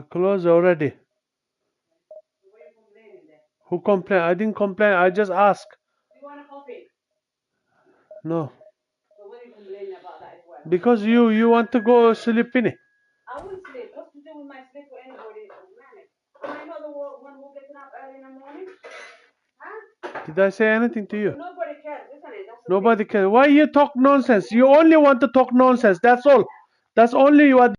Closed already. Who complained? I didn't complain. I just asked. You want a coffee? No. So what are you complaining about that as well? Because you want to go sleep in it. I wouldn't sleep. What's to do with my sleep or anybody? Am I not the one who gets up early in the morning? Huh? Did I say anything to you? Nobody cares, isn't it? That's the Nobody thing. cares. Why you talk nonsense? You only want to talk nonsense. That's all. That's only you are.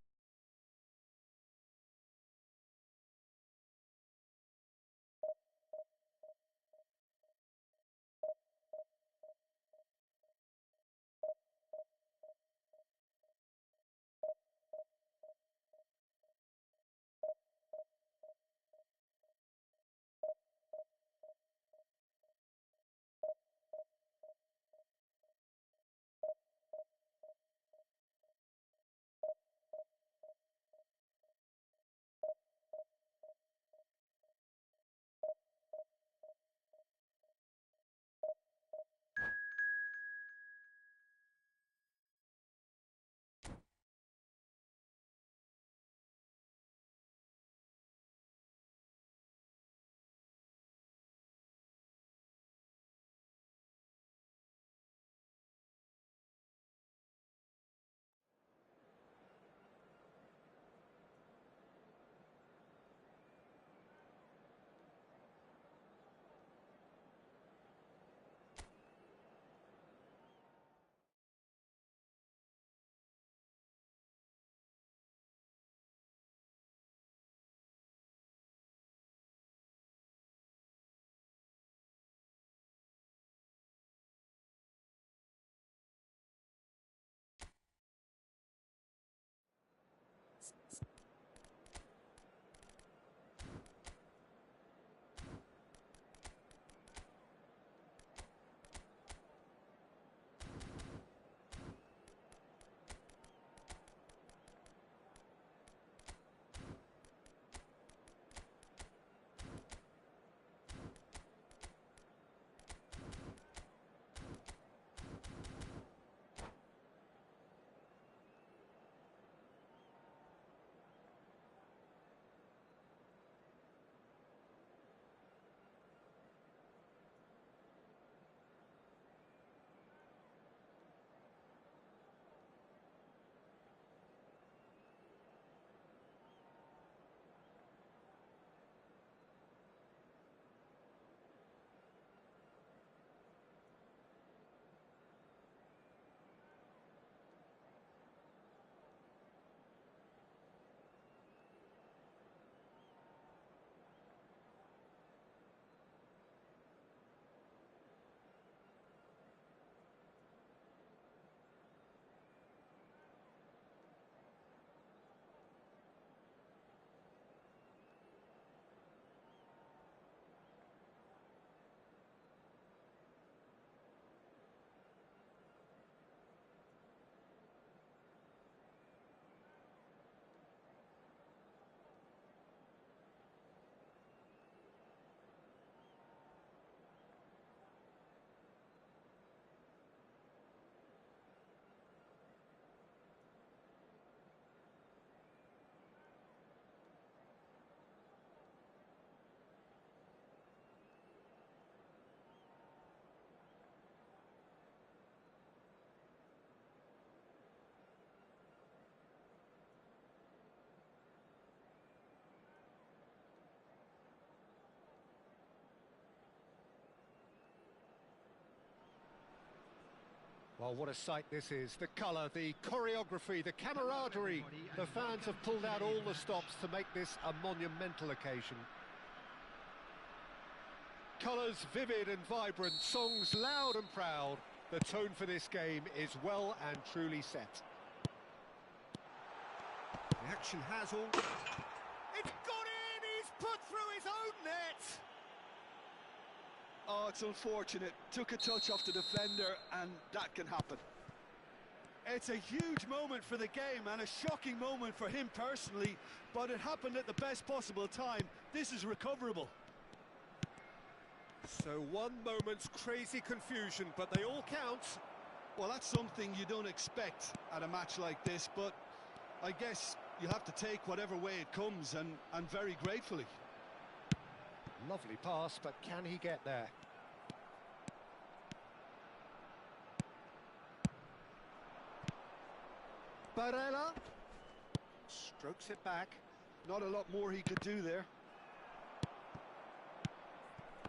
Well, what a sight this is. The colour, the choreography, the camaraderie. The fans have pulled out all the stops to make this a monumental occasion. Colours vivid and vibrant, songs loud and proud. The tone for this game is well and truly set. The action has all... It's got in! He's put through his own net! Oh, it's unfortunate. Took a touch off the defender, and that can happen. It's a huge moment for the game and a shocking moment for him personally, but it happened at the best possible time. This is recoverable. So one moment's crazy confusion, but they all count. Well, that's something you don't expect at a match like this, but I guess you have to take whatever way it comes, and very gratefully. Lovely pass, but can he get there? Barella strokes it back. Not a lot more he could do there.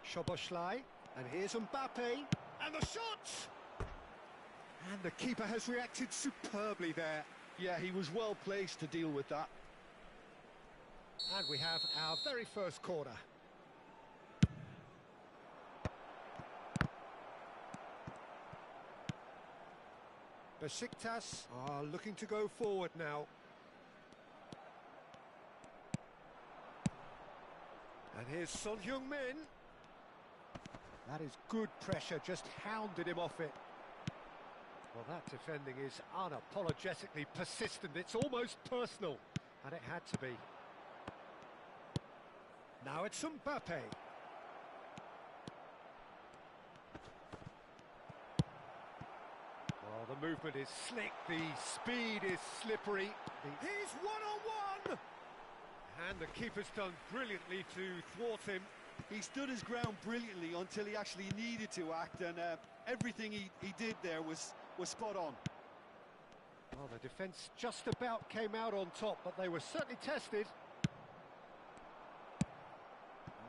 Szoboszlai, and here's Mbappe, and the shot! And the keeper has reacted superbly there. Yeah, he was well placed to deal with that. And we have our very first corner. Besiktas are looking to go forward now. And here's Son Heung-min. That is good pressure, just hounded him off it. Well, that defending is unapologetically persistent. It's almost personal, and it had to be. Now it's Mbappe. Well, the movement is slick, the speed is slippery. He's one-on-one! And the keeper's done brilliantly to thwart him. He stood his ground brilliantly until he actually needed to act, and everything he did there was spot on. Well, the defence just about came out on top, but they were certainly tested.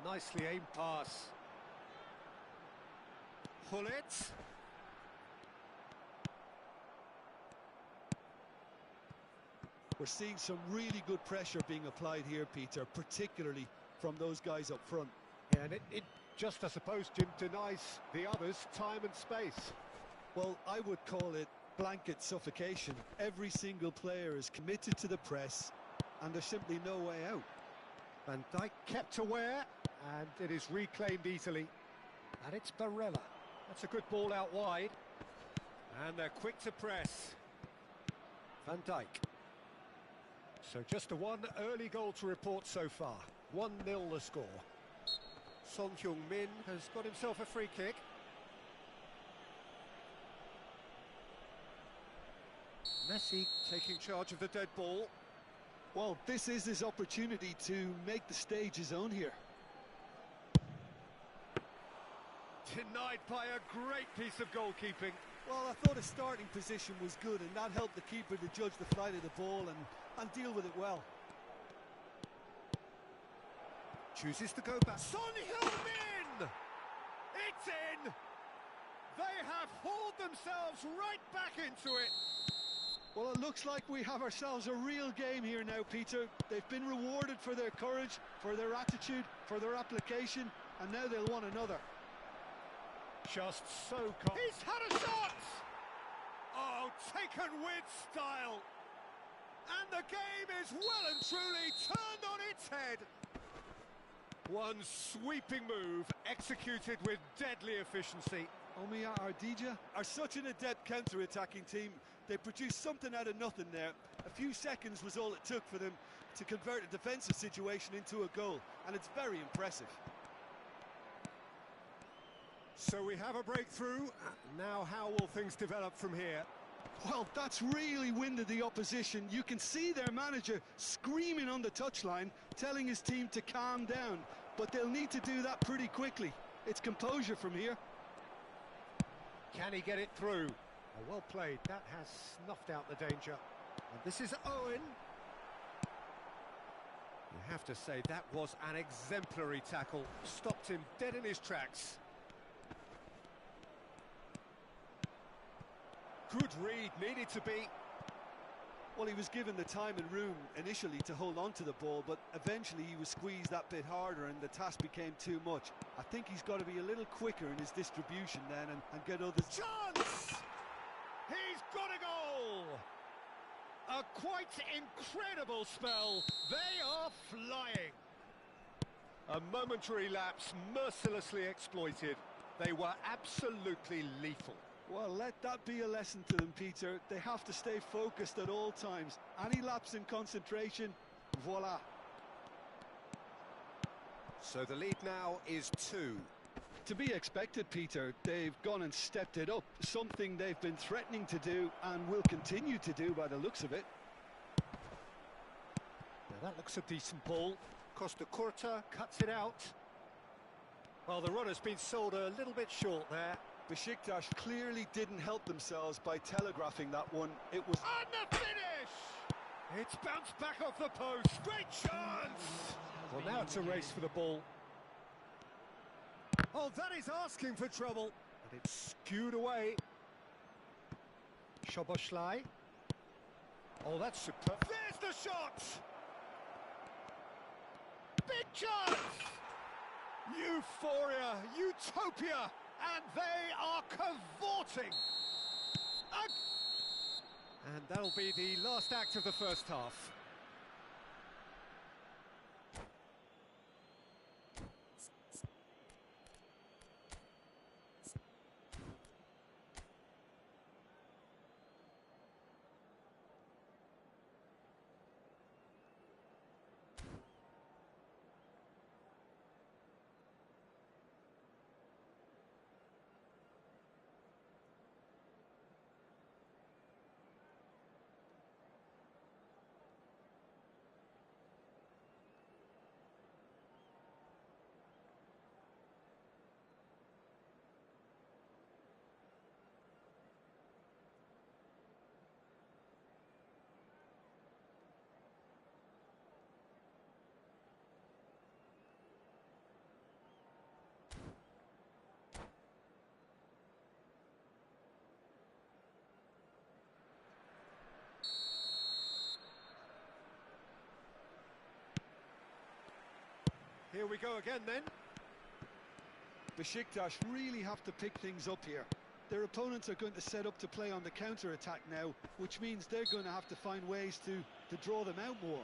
Nicely aimed pass. Hullet. We're seeing some really good pressure being applied here, Peter, particularly from those guys up front. Yeah, and it just, I suppose, Jim, denies the others time and space. Well, I would call it blanket suffocation. Every single player is committed to the press, and there's simply no way out. Van Dijk kept aware, and it is reclaimed easily. And it's Barella. That's a good ball out wide. And they're quick to press. Van Dijk. So just the one early goal to report so far. 1-0 the score. Son Heung-min has got himself a free kick. Messi taking charge of the dead ball. Well, this is his opportunity to make the stage his own here. Denied by a great piece of goalkeeping. Well, I thought his starting position was good, and that helped the keeper to judge the flight of the ball and deal with it well. Chooses to go back. Son Heung-min! It's in! They have hauled themselves right back into it. Well, it looks like we have ourselves a real game here now, Peter. They've been rewarded for their courage, for their attitude, for their application, and now they'll want another. Just so calm. He's had a shot! Oh, taken with style. And the game is well and truly turned on its head. One sweeping move, executed with deadly efficiency. Omiya Ardija are such an adept counter-attacking team. They produced something out of nothing there. A few seconds was all it took for them to convert a defensive situation into a goal, and it's very impressive. So we have a breakthrough. Now how will things develop from here? Well, that's really winded the opposition. You can see their manager screaming on the touchline, telling his team to calm down. But they'll need to do that pretty quickly. It's composure from here. Can he get it through? Oh, well played. That has snuffed out the danger. And this is Owen. You have to say that was an exemplary tackle. Stopped him dead in his tracks. Good read, needed to be. Well, he was given the time and room initially to hold on to the ball, but eventually he was squeezed that bit harder and the task became too much. I think he's got to be a little quicker in his distribution then and get others... Chance! He's got a goal! A quite incredible spell. They are flying. A momentary lapse mercilessly exploited. They were absolutely lethal. Well, let that be a lesson to them, Peter. They have to stay focused at all times. Any lapse in concentration, voila. So the lead now is 2. To be expected, Peter. They've gone and stepped it up. Something they've been threatening to do and will continue to do by the looks of it. That looks a decent ball. Costa Curta cuts it out. Well, the runner's been sold a little bit short there. Besiktas clearly didn't help themselves by telegraphing that one. It was... And the finish! It's bounced back off the post. Great chance! Well, now it's a race for the ball. Oh, that is asking for trouble. And it's skewed away. Szoboszlai. Oh, that's superb. There's the shot! Big chance! Euphoria, utopia, and they are cavorting. And that'll be the last act of the first half. Here we go again then. Besiktas really have to pick things up here. Their opponents are going to set up to play on the counter-attack now, which means they're going to have to find ways to draw them out more.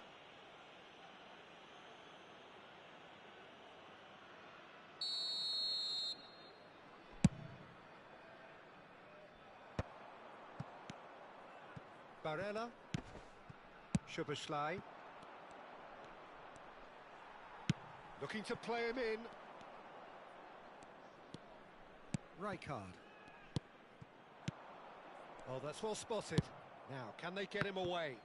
Barella. Szoboszlai. Looking to play him in. Rijkaard. Oh, that's well spotted. Now, can they get him away?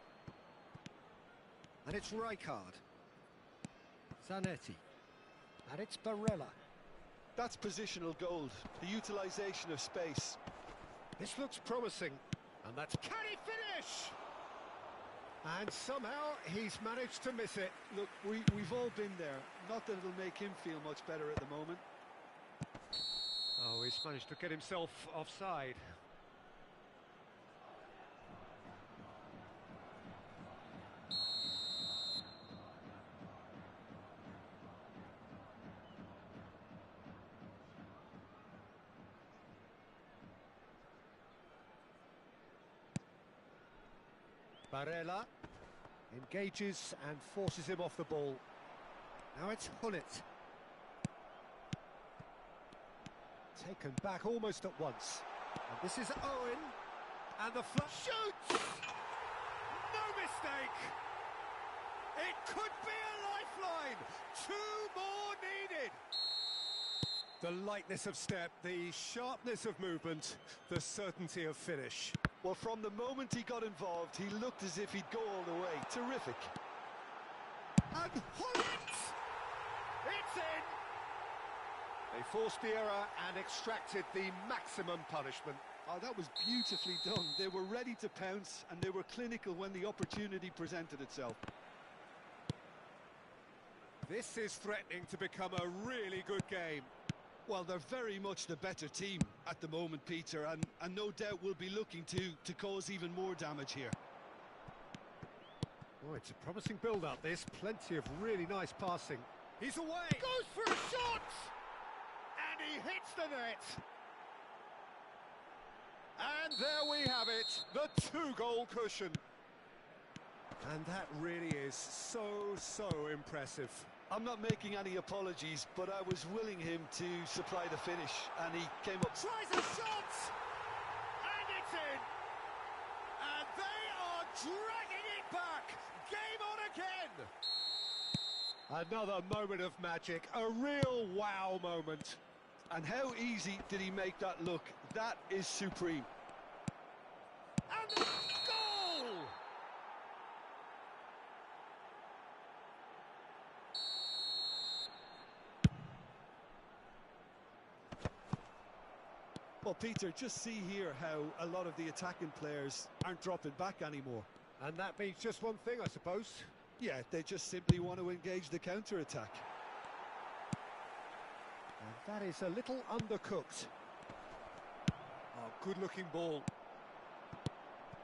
And it's Rijkaard. Zanetti. And it's Barella. That's positional gold, the utilisation of space. This looks promising. And that's... Can he finish? And somehow he's managed to miss it. Look, we've all been there. Not that it'll make him feel much better at the moment. Oh, he's managed to get himself offside. Barella engages and forces him off the ball. Now it's Hullet. Taken back almost at once. And this is Owen. And the shoots! No mistake! It could be a lifeline! 2 more needed! The lightness of step, the sharpness of movement, the certainty of finish. Well, from the moment he got involved, he looked as if he'd go all the way. Terrific. And Hullet! It's in! They forced the error and extracted the maximum punishment. Oh, that was beautifully done. They were ready to pounce, and they were clinical when the opportunity presented itself. This is threatening to become a really good game. Well, they're very much the better team at the moment, Peter, and no doubt will be looking to cause even more damage here. Oh, it's a promising build-up, this. Plenty of really nice passing. He's away! Goes for a shot! And he hits the net! And there we have it, the 2-goal cushion. And that really is so impressive. I'm not making any apologies, but I was willing him to supply the finish, and he came up... Tries a shot! And it's in! And they are dragging it back! Game on again! Another moment of magic, a real wow moment. And how easy did he make that look? That is supreme. And the goal! Well, Peter, just see here how a lot of the attacking players aren't dropping back anymore. And that means just one thing, I suppose. Yeah, they just simply want to engage the counter-attack. And that is a little undercooked. Oh, good-looking ball.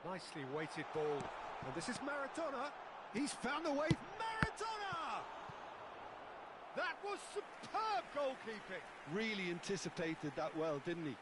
Nicely weighted ball. And this is Maradona. He's found a way. Maradona! That was superb goalkeeping. Really anticipated that well, didn't he?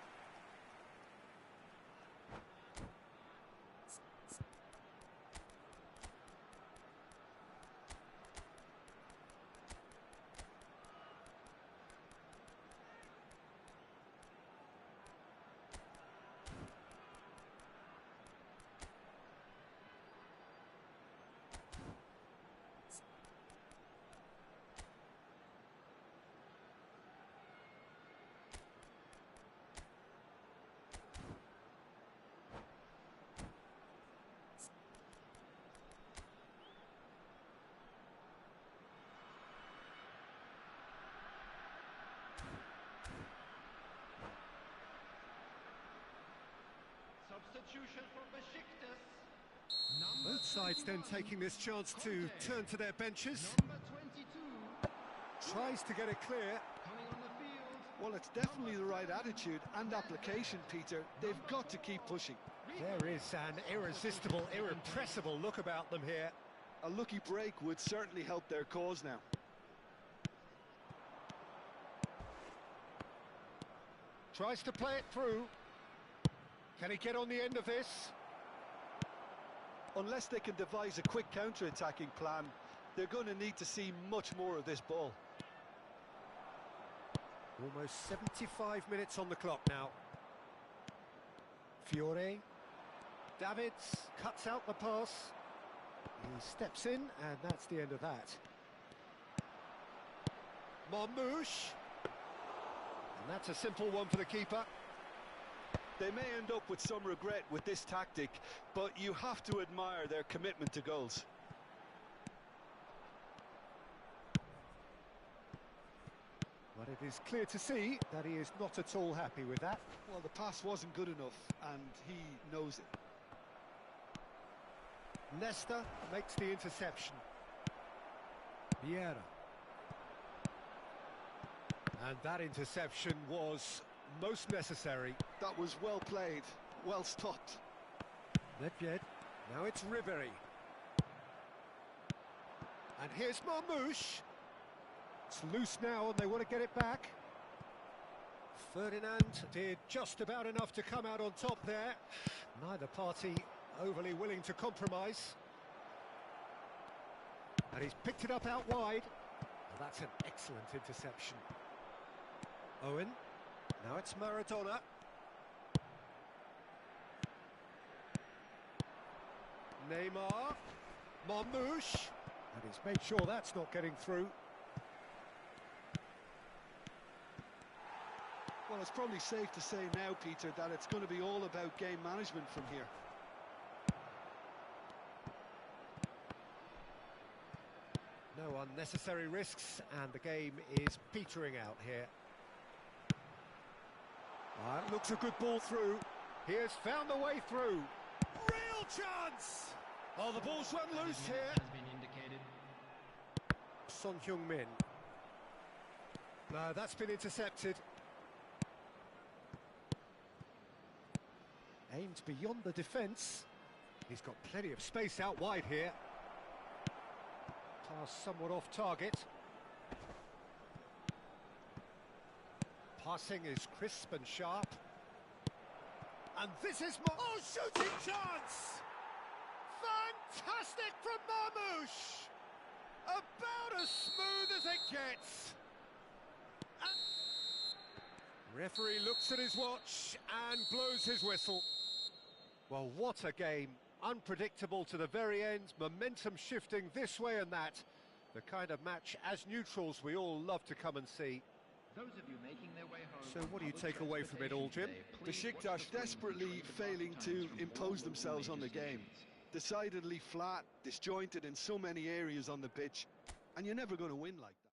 Substitution for Besiktas. Both sides then taking this chance to turn to their benches. Number 22 Tries to get it clear. coming on the field. Well, it's definitely the right attitude and application, Peter. They've got to keep pushing. There is an irresistible, irrepressible look about them here. A lucky break would certainly help their cause now. Tries to play it through. Can he get on the end of this? Unless they can devise a quick counter-attacking plan, they're going to need to see much more of this ball. Almost 75 minutes on the clock now. Fiore. Davids cuts out the pass. He steps in, and that's the end of that. Marmouche. And that's a simple one for the keeper. They may end up with some regret with this tactic, but you have to admire their commitment to goals. But it is clear to see that he is not at all happy with that. Well, the pass wasn't good enough, and he knows it. Nesta makes the interception. Vieira. And that interception was most necessary. That was well played, well stopped. Nedved. Now it's Ribery. And here's Marmouche. It's loose now and they want to get it back. Ferdinand did just about enough to come out on top there. Neither party overly willing to compromise. And he's picked it up out wide. Well, that's an excellent interception. Owen. Now it's Maradona. Neymar. Marmouche. And he's made sure that's not getting through. Well, it's probably safe to say now, Peter, that it's going to be all about game management from here. No unnecessary risks, and the game is petering out here. That looks a good ball through. He has found the way through. Real chance! Oh, the ball's run loose here. Has been indicated. Son Heung-min. No, that's been intercepted. Aimed beyond the defence. He's got plenty of space out wide here. Pass somewhat off target. Passing is crisp and sharp. And this is oh, shooting chance! Fantastic from Marmouche! About as smooth as it gets. And referee looks at his watch and blows his whistle. Well, what a game. Unpredictable to the very end, momentum shifting this way and that. The kind of match, as neutrals, we all love to come and see. Those of you making their way home. So what do you take away from it all, Jim? Besiktas desperately failing to impose themselves on the game. Decidedly flat, disjointed in so many areas on the pitch, and you're never going to win like that.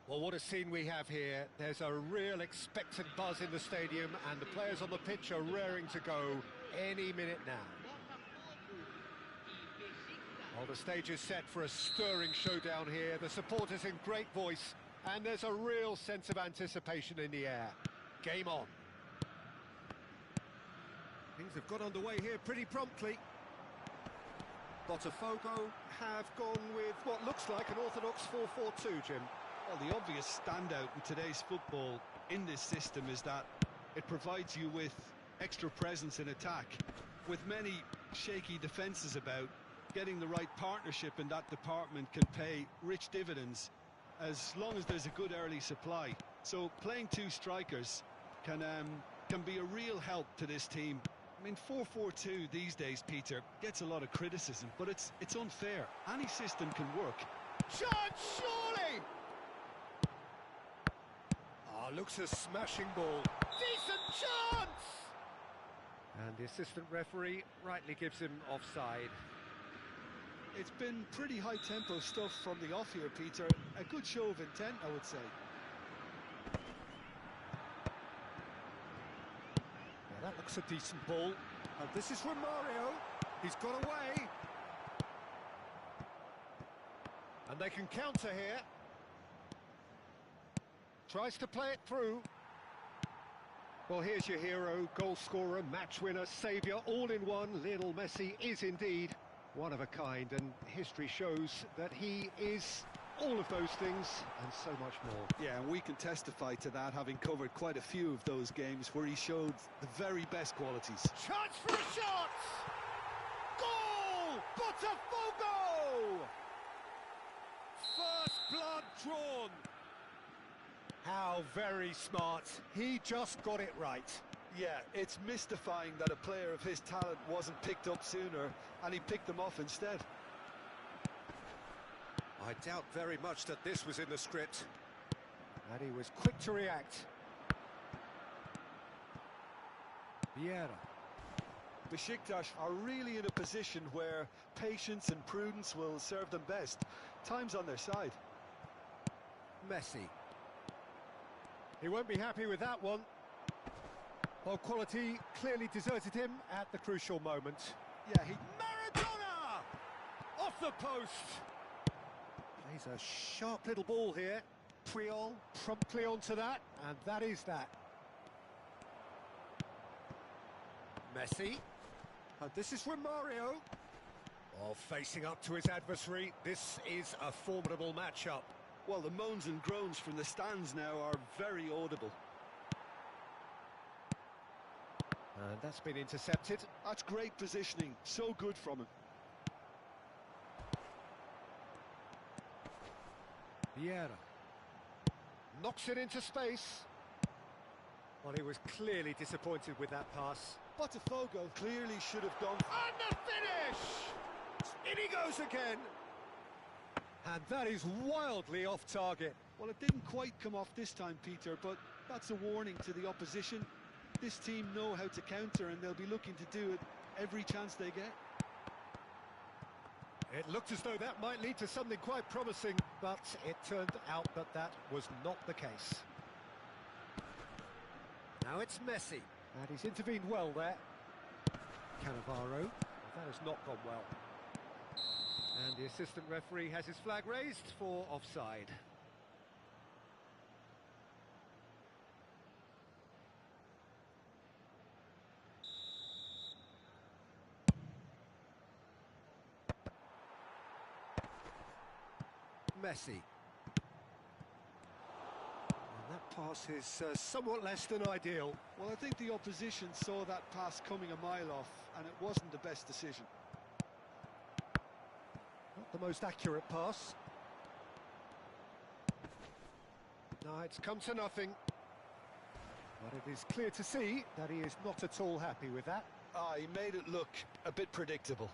Well, what a scene we have here. There's a real expectant buzz in the stadium, and the players on the pitch are raring to go any minute now. Well, the stage is set for a stirring showdown here. The supporters in great voice, and there's a real sense of anticipation in the air. Game on. Things have got underway here pretty promptly. Botafogo have gone with what looks like an orthodox 4-4-2, Jim. Well, the obvious standout in today's football in this system is that it provides you with extra presence in attack. With many shaky defences about, getting the right partnership in that department can pay rich dividends as long as there's a good early supply. So playing two strikers can be a real help to this team. I mean, 4-4-2 these days, Peter, gets a lot of criticism, but it's unfair. Any system can work. Chance, surely! Ah, looks a smashing ball. Decent chance! And the assistant referee rightly gives him offside. It's been pretty high-tempo stuff from the off here, Peter. A good show of intent, I would say. Yeah, that looks a decent ball. And this is Romario. He's got away. And they can counter here. Tries to play it through. Well, here's your hero, goal scorer, match winner, saviour, all in one. Lionel Messi is indeed one of a kind, and history shows that he is all of those things and so much more. Yeah, and we can testify to that, having covered quite a few of those games where he showed the very best qualities. Chance for a shot! Goal! Botafogo! First blood drawn. How very smart. He just got it right. Yeah, it's mystifying that a player of his talent wasn't picked up sooner, and he picked them off instead. I doubt very much that this was in the script. And he was quick to react. Vieira. Besiktas are really in a position where patience and prudence will serve them best. Time's on their side. Messi. He won't be happy with that one. Well, quality clearly deserted him at the crucial moment. Yeah, Maradona! Off the post! Plays a sharp little ball here. Puyol promptly onto that, and that is that. Messi. And this is Romario. Oh, facing up to his adversary. This is a formidable matchup. Well, the moans and groans from the stands now are very audible. And that's been intercepted. That's great positioning. So good from him. Vieira. Knocks it into space. Well, he was clearly disappointed with that pass. Botafogo clearly should have gone. And the finish! In he goes again. And that is wildly off target. Well, it didn't quite come off this time, Peter, but that's a warning to the opposition. This team know how to counter, and they'll be looking to do it every chance they get. It looked as though that might lead to something quite promising, but it turned out that that was not the case. Now it's Messi, and he's intervened well there. Cannavaro, that has not gone well. And the assistant referee has his flag raised for offside. Messi. And that pass is somewhat less than ideal. Well, I think the opposition saw that pass coming a mile off, and it wasn't the best decision. Not the most accurate pass. No, it's come to nothing. But it is clear to see that he is not at all happy with that. He made it look a bit predictable.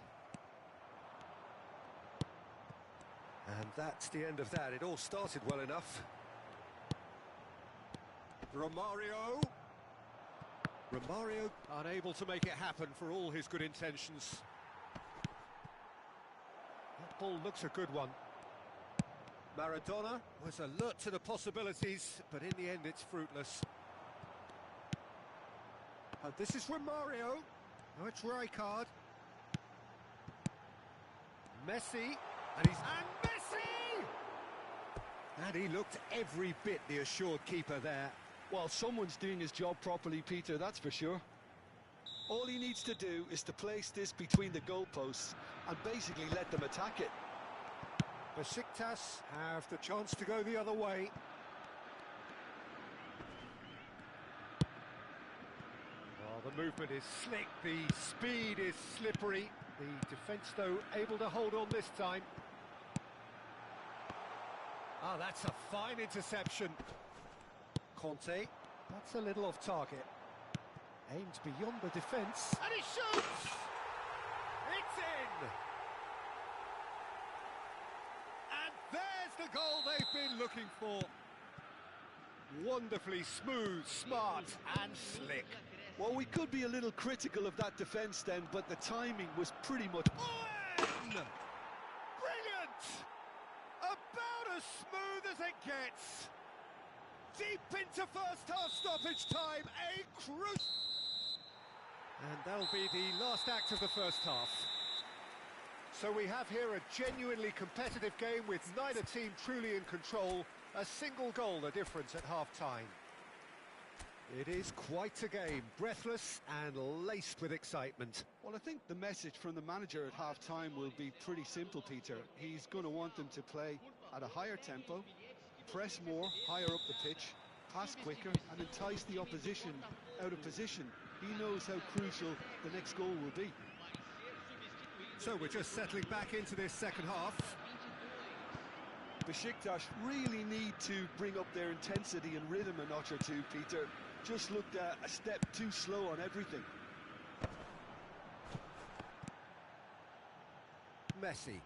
And that's the end of that. It all started well enough. Romario. Romario unable to make it happen for all his good intentions. That ball looks a good one. Maradona was alert to the possibilities, but in the end it's fruitless. This is Romario. Now it's Rijkaard. Messi. And Messi! And he looked every bit the assured keeper there. Well, someone's doing his job properly, Peter, that's for sure. All he needs to do is to place this between the goalposts and basically let them attack it. Besiktas have the chance to go the other way. Well, the movement is slick, the speed is slippery. The defence, though, able to hold on this time. Ah, that's a fine interception. Conte, that's a little off target. Aimed beyond the defence. And he shoots! It's in! And there's the goal they've been looking for. Wonderfully smooth, smart and slick. Well, we could be a little critical of that defence then, but the timing was pretty much... Brilliant! About as smooth as it gets. Deep into first half stoppage time, a crucial... And that'll be the last act of the first half. So we have here a genuinely competitive game with neither team truly in control. A single goal the difference at half-time. It is quite a game, breathless and laced with excitement. Well, I think the message from the manager at half-time will be pretty simple, Peter. He's going to want them to play at a higher tempo, press more, higher up the pitch, pass quicker and entice the opposition out of position. He knows how crucial the next goal will be. So we're just settling back into this second half. Besiktas really need to bring up their intensity and rhythm a notch or two, Peter. Just looked a step too slow on everything. Messi.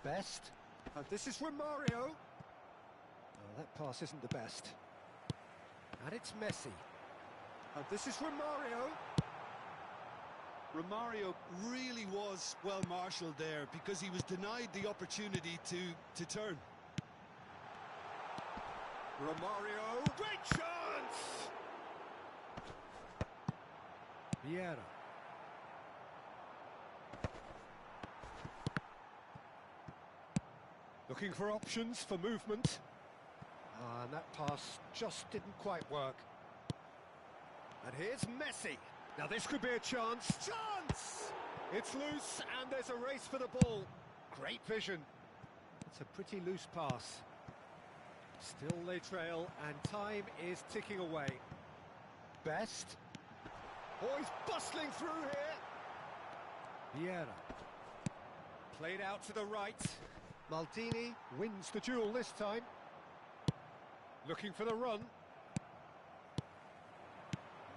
Best. And this is Romario. Oh, that pass isn't the best. And it's Messi. And this is Romario. Romario really was well marshalled there because he was denied the opportunity to turn. Romario, great chance! Vieira. Looking for options for movement. And that pass just didn't quite work. And here's Messi. Now this could be a chance. Chance! It's loose and there's a race for the ball. Great vision. It's a pretty loose pass. Still they trail and time is ticking away. Best. Oh, he's bustling through here. Vieira. Played out to the right. Maldini wins the duel this time. Looking for the run.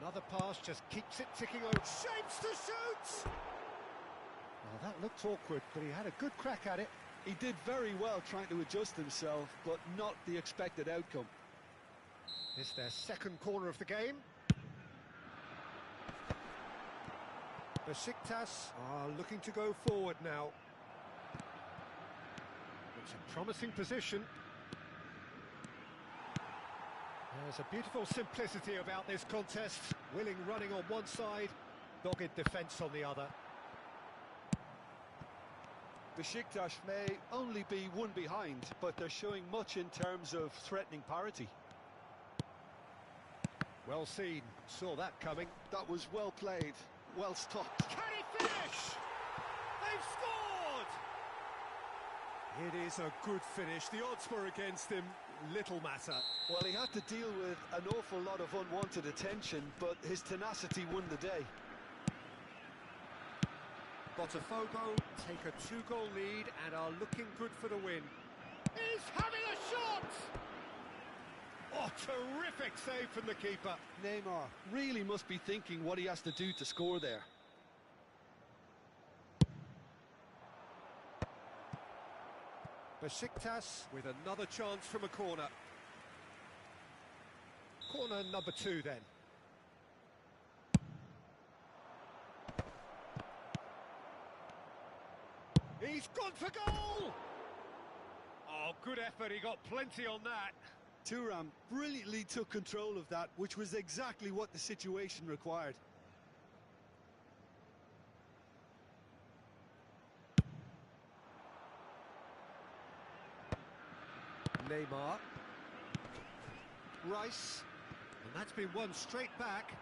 Another pass just keeps it ticking over. Shapes to shoot! Well, that looked awkward, but he had a good crack at it. He did very well trying to adjust himself, but not the expected outcome. It's their second corner of the game. Besiktas are looking to go forward now. It's a promising position. There's a beautiful simplicity about this contest. Willing running on one side, dogged defence on the other. Besiktas may only be one behind, but they're showing much in terms of threatening parity. Well seen, saw that coming. That was well played, well stopped. Can he finish? They've scored! It is a good finish. The odds were against him, little matter. Well, he had to deal with an awful lot of unwanted attention, but his tenacity won the day. Botafogo take a 2-goal lead and are looking good for the win. He's having a shot! Oh, terrific save from the keeper. Neymar really must be thinking what he has to do to score there. Besiktas with another chance from a corner. Corner number 2 then. He's gone for goal! Oh, good effort, he got plenty on that. Thuram brilliantly took control of that, which was exactly what the situation required. Neymar. Rice. And that's been won straight back.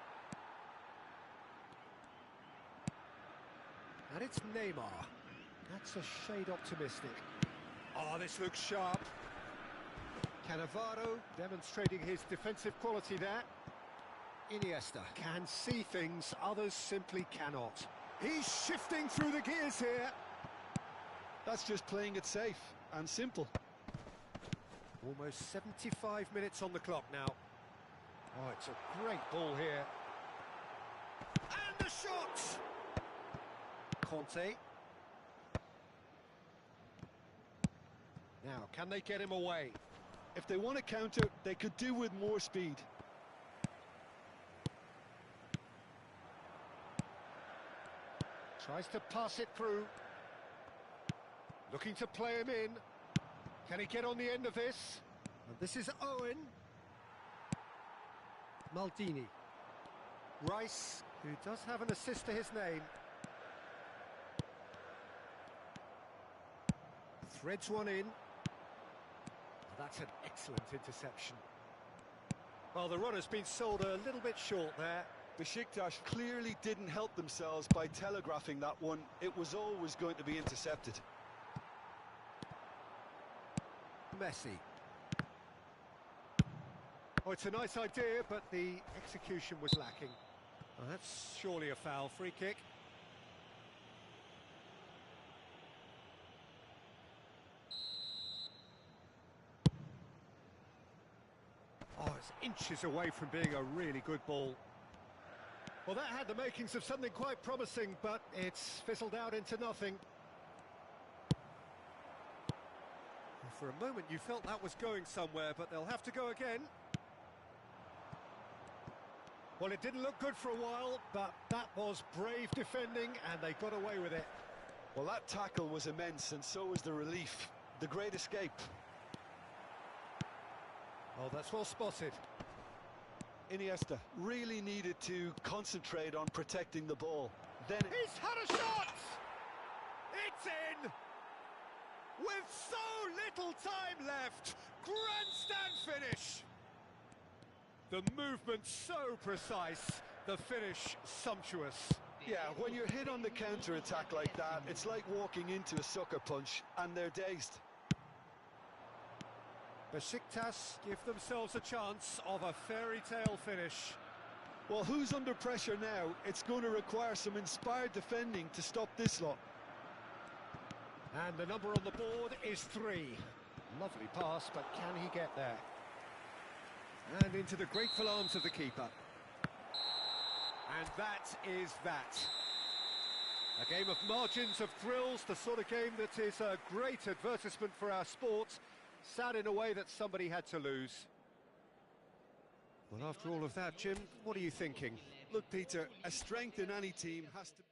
And it's Neymar. That's a shade optimistic. Oh, this looks sharp. Cannavaro demonstrating his defensive quality there. Iniesta can see things others simply cannot. He's shifting through the gears here. That's just playing it safe and simple. Almost 75 minutes on the clock now. Oh, it's a great ball here. And the shot! Conte. Now, can they get him away? If they want to counter, they could do with more speed. Tries to pass it through. Looking to play him in. Can he get on the end of this? And this is Owen. Maldini. Rice, who does have an assist to his name. Threads one in. That's an excellent interception. Well, the run has been sold a little bit short there. Besiktas clearly didn't help themselves by telegraphing that one. It was always going to be intercepted. Messi. Oh, it's a nice idea, but the execution was lacking. Oh, that's surely a foul. Free kick. Oh, it's inches away from being a really good ball. Well, that had the makings of something quite promising, but it's fizzled out into nothing. For a moment you felt that was going somewhere, but they'll have to go again. Well, it didn't look good for a while, but that was brave defending and they got away with it. Well, that tackle was immense, and so was the relief. The great escape. Oh, that's well spotted. Iniesta really needed to concentrate on protecting the ball. Then He's had a shot! It's in! With so little time left! Grandstand finish! The movement so precise, the finish sumptuous. yeah, when you're hit on the counter-attack like that, it's like walking into a sucker punch, and they're dazed. Besiktas give themselves a chance of a fairy tale finish. Well, who's under pressure now? It's going to require some inspired defending to stop this lot. And the number on the board is 3. Lovely pass, but can he get there? And into the grateful arms of the keeper. And that is that. A game of margins, of thrills, the sort of game that is a great advertisement for our sport. Sad in a way that somebody had to lose. Well, after all of that, Jim, what are you thinking? Look, Peter, a strength in any team has to...